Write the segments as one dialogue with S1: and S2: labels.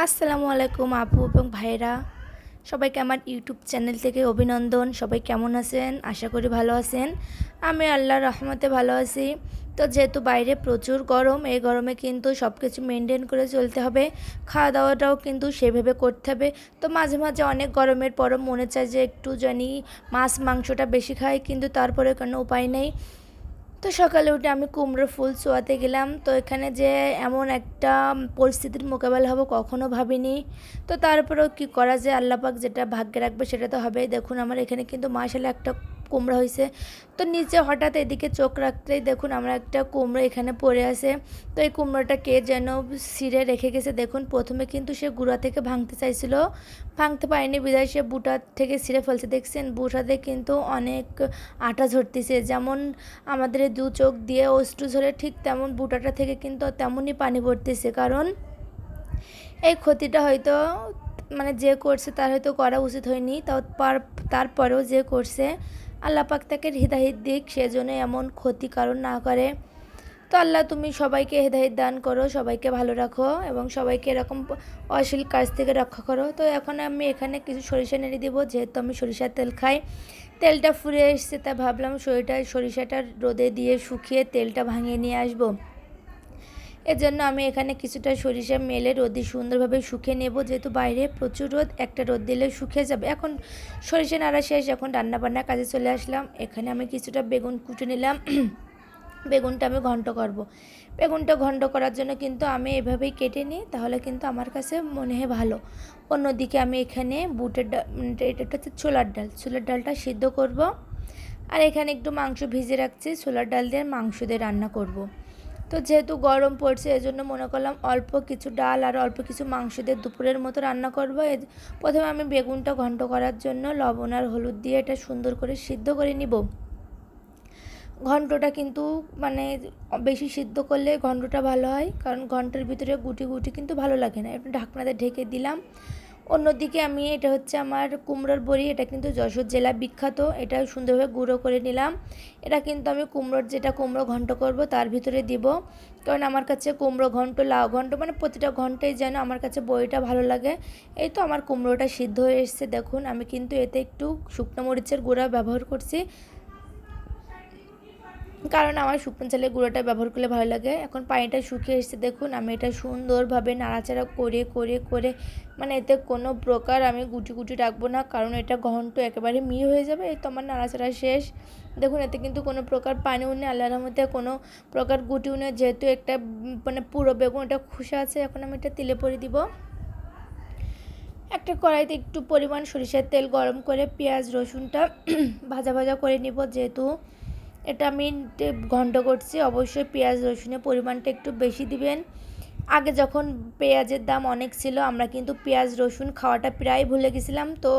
S1: আসসালামু আলাইকুম আপু এবং ভাইরা, সবাইকে আমার ইউটিউব চ্যানেল থেকে অভিনন্দন। সবাই কেমন আছেন? আশা করি ভালো আছেন। আমি আল্লাহর রহমতে ভালো আছি। তো যেহেতু বাইরে প্রচুর গরম, এই গরমে কিন্তু সব কিছু মেনটেন করে চলতে হবে। খাওয়া দাওয়াটাও কিন্তু সেভাবে করতে হবে। তো মাঝে মাঝে অনেক গরমের পরও মনে চায় যে একটু জানি মাছ মাংসটা বেশি খাই, কিন্তু তারপরে কোনো উপায় নেই। তো সকালে উঠে আমি কুমড়ো ফুল চোয়াতে গেলাম। তো এখানে যে এমন একটা পরিস্থিতির মোকাবেলা হবো কখনো ভাবিনি। তো তারপরেও কি করা যায়, আল্লাহ পাক যেটা ভাগ্যে রাখবে সেটা তো হবেই। দেখুন আমার এখানে কিন্তু মাশাআল্লাহ একটা কুমড়া হয়েছে। তো নিচে হঠাৎ এদিকে চোখ রাখতেই দেখুন আমরা একটা কুমড়ো এখানে পড়ে আছে। তো এই কুমড়োটা কে যেন ছিঁড়ে রেখে গেছে। দেখুন প্রথমে কিন্তু সে গুঁড়া থেকে ভাঙতে চাইছিল, ভাঙতে পারেনি বিধায় সে বুটা থেকে ছিঁড়ে ফেলছে। দেখছেন বুটাতে কিন্তু অনেক আটা ঝরতেছে, যেমন আমাদের এই দু চোখ দিয়ে অশ্রু ঝরে ঠিক তেমন বুটাটা থেকে কিন্তু তেমনই পানি পড়তেছে। কারণ এই ক্ষতিটা হয়তো মানে যে করছে তার হয়তো করা উচিত হয়নি, তারপরেও যে করছে আল্লাহ পাক তাকে হৃদায়ত দিক, সেজন্য এমন ক্ষতি কারণ না করে। তো আল্লাহ তুমি সবাইকে হেদায়েত দান করো, সবাইকে ভালো রাখো এবং সবাইকে এরকম অশ্লীল কাজ থেকে রক্ষা করো। তো এখন আমি এখানে কিছু সরিষা নেড়ে দিব, যেহেতু আমি সরিষার তেল খাই। তেলটা ফুরে এসছে, তাই ভাবলাম সরিষাটা রোদে দিয়ে শুকিয়ে তেলটা ভাঙিয়ে নিয়ে আসবো। এর জন্য আমি এখানে কিছুটা সরিষা মেলে রোদে সুন্দরভাবে শুকিয়ে নেব, যেহেতু বাইরে প্রচুর রোদ, একটা রোদ দিলে শুকিয়ে যাবে। এখন সরিষা নাড়া শেষ, এখন রান্নাবান্নার কাজে চলে আসলাম। এখানে আমি কিছুটা বেগুন কুটে নিলাম। বেগুনটা আমি ঘন্ট করব। বেগুনটা ঘন্ট করার জন্য কিন্তু আমি এভাবেই কেটে নিই, তাহলে কিন্তু আমার কাছে মনে হয় ভালো। অন্যদিকে আমি এখানে বুটের ডাল, এটা হচ্ছে ছোলার ডালটা সিদ্ধ করব। আর এখানে একটু মাংস ভিজে রাখছি, ছোলার ডাল দিয়ে মাংস দিয়ে রান্না করব। তো যেহেতু গরম পড়ছে এজন্য মনে করলাম অল্প কিছু ডাল আর অল্প কিছু মাংস দিয়ে দুপুরের মতো রান্না করব। প্রথমে আমি বেগুনটা ঘন্ট করার জন্য লবণ আর হলুদ দিয়ে এটা সুন্দর করে সিদ্ধ করে নিব। ঘন্টটা কিন্তু মানে বেশি সিদ্ধ করলে ঘন্টটা ভালো হয়, কারণ ঘন্টের ভিতরে গুটি গুটি কিন্তু ভালো লাগে না। একটু ঢাকনাতে ঢেকে দিলাম। অন্যদিকে আমি এটা হচ্ছে আমার কুমড়োর বড়ি, এটা কিন্তু যশোর জেলা বিখ্যাত, এটা সুন্দরভাবে গুঁড়ো করে নিলাম। এটা কিন্তু আমি কুমড়ো ঘন্ট করব তার ভিতরে দিব, কারণ আমার কাছে কুমড়ো ঘন্ট লাউ ঘন্ট মানে প্রতিটা ঘন্টেই যেন আমার কাছে বড়িটা ভালো লাগে। এই তো আমার কুমড়োটা সিদ্ধ হয়ে এসছে, দেখুন আমি কিন্তু এতে একটু শুকনো মরিচের গুঁড়া ব্যবহার করছি, কারণ আমার শুকনো চালের গুঁড়োটা ব্যবহার করলে ভালো লাগে। এখন পানিটা শুকিয়ে এসেছে, দেখুন আমি এটা সুন্দরভাবে নাড়াচাড়া করে করে করে মানে এতে কোনো প্রকার আমি গুটি গুটি রাখবো না, কারণ এটা ঘন্ট একেবারে মিহি হয়ে যাবে। এই তো আমার নাড়াচাড়া শেষ। দেখুন এতে কিন্তু কোনো প্রকার পানিও নেই, আল্লাহর মধ্যে কোনো প্রকার গুটিও নেই, যেহেতু একটা মানে পুরো বেগুন এটা খোসা আছে। এখন আমি এটা তেলে পরে দিব। একটা কড়াইতে একটু পরিমাণ সরিষার তেল গরম করে পেঁয়াজ রসুনটা ভাজা ভাজা করে নিব। যেহেতু এটা আমি ঘন্ট করছি, অবশ্যই পেঁয়াজ রসুনের পরিমাণটা একটু বেশি দিবেন। আগে যখন পেঁয়াজের দাম অনেক ছিল, আমরা কিন্তু পেঁয়াজ রসুন খাওয়াটা প্রায় ভুলে গেছিলাম। তো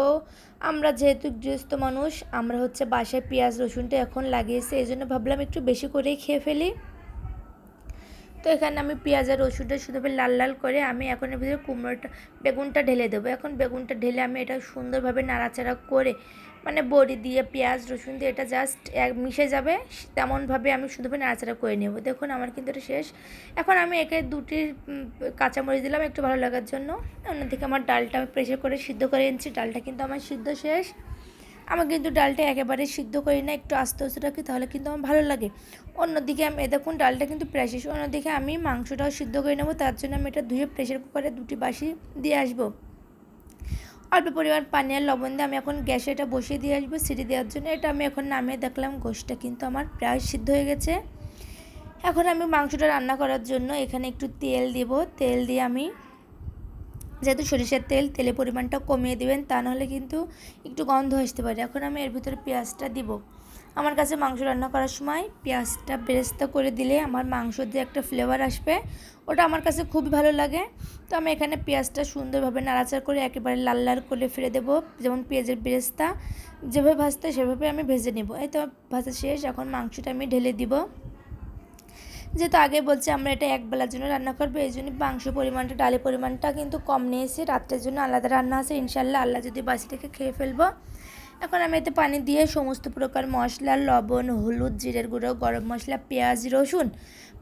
S1: আমরা যেহেতু গৃহস্থ মানুষ, আমরা হচ্ছে বাসায় পেঁয়াজ রসুনটা এখন লাগিয়েছি, এই জন্য ভাবলাম একটু বেশি করেই খেয়ে ফেলি। তো এখানে আমি পেঁয়াজ আর রসুনটা সুন্দরভাবে লাল লাল করে আমি এখন এর ভিতরে বেগুনটা ঢেলে দেবো। এখন বেগুনটা ঢেলে আমি এটা সুন্দরভাবে নাড়াচাড়া করে মানে বড়ি দিয়ে পেঁয়াজ রসুন দিয়ে এটা জাস্ট মিশে যাবে, তেমনভাবে আমি সুন্দরভাবে নাড়াচাড়া করে নেব। দেখুন আমার কিন্তু এটা শেষ। এখন আমি একে দুটি কাঁচামরিচ দিলাম একটু ভালো লাগার জন্য। অন্যদিকে আমার ডালটা আমি প্রেশার করে সিদ্ধ করে এনেছি, ডালটা কিন্তু আমার সিদ্ধ শেষ। আমার কিন্তু ডালটা একেবারে সিদ্ধ করি না, একটু আস্তে আস্তে রাখি, তাহলে কিন্তু আমার ভালো লাগে। অন্যদিকে আমি দেখুন ডালটা কিন্তু প্রায় শেষ। অন্যদিকে আমি মাংসটাও সিদ্ধ করে নেবো, তার জন্য আমি এটা ধুয়ে প্রেশার কুকারে দুটি বাসি দিয়ে আসবো। অল্প পরিমাণ পানি আর লবণ দিয়ে আমি এখন গ্যাসে এটা বসিয়ে দিয়ে আসবো সিটি দেওয়ার জন্য। এটা আমি এখন নামিয়ে দেখলাম গোশটা কিন্তু আমার প্রায় সিদ্ধ হয়ে গেছে। এখন আমি মাংসটা রান্না করার জন্য এখানে একটু তেল দেব। তেল দিয়ে আমি, যেহেতু সরিষার তেলের পরিমাণটা কমিয়ে দেবেন, তা নাহলে কিন্তু একটু গন্ধ আসতে পারে। এখন আমি এর ভিতরে পেঁয়াজটা দিব। আমার কাছে মাংস রান্না করার সময় পেঁয়াজটা বেরেস্তা করে দিলে আমার মাংস দিয়ে একটা ফ্লেভার আসবে, ওটা আমার কাছে খুবই ভালো লাগে। তো আমি এখানে পেঁয়াজটা সুন্দরভাবে নাড়াচাড়া করে একেবারে লাল লাল করে ফিরে দেবো, যেমন পেঁয়াজের বেরেস্তা যেভাবে ভাজতে সেভাবে আমি ভেজে নেব। এই তো ভাজা শেষ, এখন মাংসটা আমি ঢেলে দিব। যেহেতু আগে বলছি আমরা এটা এক বেলার জন্য রান্না করবো, এই জন্য মাংস পরিমাণটা ডালের পরিমাণটা কিন্তু কম নিয়েছি, রাত্রের জন্য আলাদা রান্না আছে, ইনশাল্লাহ আল্লাহ যদি বাসি থেকে খেয়ে ফেলবো। এখন আমি এতে পানি দিয়ে সমস্ত প্রকার মশলা, লবণ, হলুদ, জিরের গুঁড়ো, গরম মশলা, পেঁয়াজ রসুন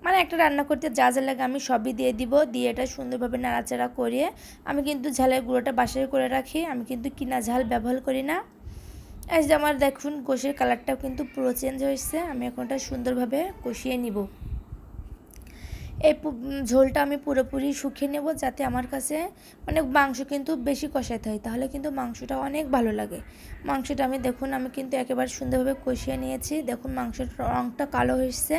S1: মানে একটা রান্না করতে যা যা লাগে আমি সবই দিয়ে দিব, দিয়ে এটা সুন্দরভাবে নাড়াচাড়া করিয়ে আমি কিন্তু ঝালের গুঁড়োটা বাসায় করে রাখি, আমি কিন্তু কিনা ঝাল ব্যবহার করি না। এই যে আমার দেখুন গোশের কালারটাও কিন্তু পুরো চেঞ্জ হয়েছে, আমি এখন এটা সুন্দরভাবে কষিয়ে নিব। এই ঝোলটা আমি পুরোপুরি শুকিয়ে নেব, যাতে আমার কাছে মানে মাংস কিন্তু বেশি কষাইতে হয়, তাহলে কিন্তু মাংসটা অনেক ভালো লাগে। মাংসটা আমি দেখুন আমি কিন্তু একেবারে সুন্দরভাবে কষিয়ে নিয়েছি, দেখুন মাংসের রঙটা কালো হয়েছে।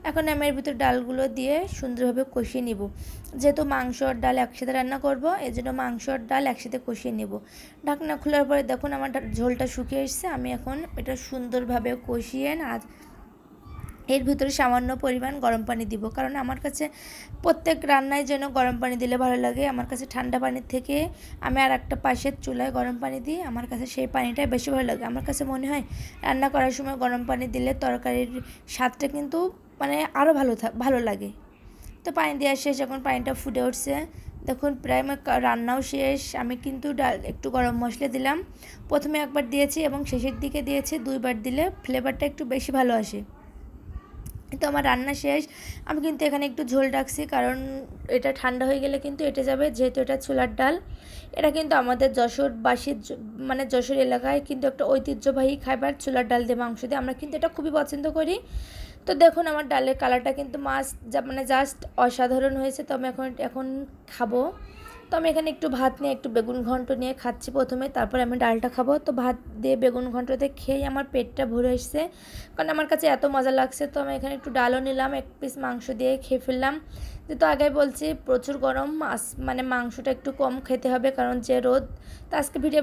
S1: এখন আমি এর ভিতর ডালগুলো দিয়ে সুন্দরভাবে কষিয়ে নিব, যেহেতু মাংস আর ডাল একসাথে রান্না করব, এই জন্য মাংস আর ডাল একসাথে কষিয়ে নেব। ঢাকনা খোলার পরে দেখুন আমার ঝোলটা শুকিয়ে এসছে, আমি এখন এটা সুন্দরভাবে কষিয়ে এর ভিতরে সামান্য পরিমাণ গরম পানি দিব, কারণ আমার কাছে প্রত্যেক রান্নায় যেন গরম পানি দিলে ভালো লাগে। আমার কাছে ঠান্ডা পানির থেকে আমি আর একটা পাশের চুলায় গরম পানি দিই, আমার কাছে সেই পানিটাই বেশি ভালো লাগে। আমার কাছে মনে হয় রান্না করার সময় গরম পানি দিলে তরকারির স্বাদটা কিন্তু মানে আরও ভালো লাগে। তো পানি দেওয়া শেষ, এখন পানিটা ফুটে উঠছে, দেখুন প্রায় আমার রান্নাও শেষ। আমি কিন্তু একটু গরম মশলা দিলাম, প্রথমে একবার দিয়েছি এবং শেষের দিকে দিয়েছি, দুইবার দিলে ফ্লেভারটা একটু বেশি ভালো আসে। তো আমার রান্না শেষ, আমি কিন্তু এখানে একটু ঝোল রাখছি, কারণ এটা ঠান্ডা হয়ে গেলে কিন্তু এঁটে যাবে, যেহেতু এটা ছোলার ডাল। এটা কিন্তু আমাদের যশোরবাসীর মানে যশোর এলাকায় কিন্তু একটা ঐতিহ্যবাহী খাবার, ছোলার ডাল দিয়ে মাংস দিয়ে, আমরা কিন্তু এটা খুবই পছন্দ করি। তো দেখুন আমার ডালের কালারটা কিন্তু মানে জাস্ট অসাধারণ হয়েছে। তো আমি এখন খাবো। তো আমি এখানে একটু ভাত নিয়ে একটু বেগুন ঘন্ট নিয়ে খাচ্ছি প্রথমে, তারপর আমি ডালটা খাবো। তো ভাত দিয়ে বেগুন ঘন্টতে খেয়ে আমার পেটটা ভরে এসছে, কারণ আমার কাছে এত মজা লাগছে। তো আমি এখানে একটু ডালও নিলাম, এক পিস মাংস দিয়ে খেয়ে ফেললাম। যেহেতু আগে বলছি প্রচুর গরম, মানে মাংসটা একটু কম খেতে হবে, কারণ যে রোদ। তো আজকে ভিডিও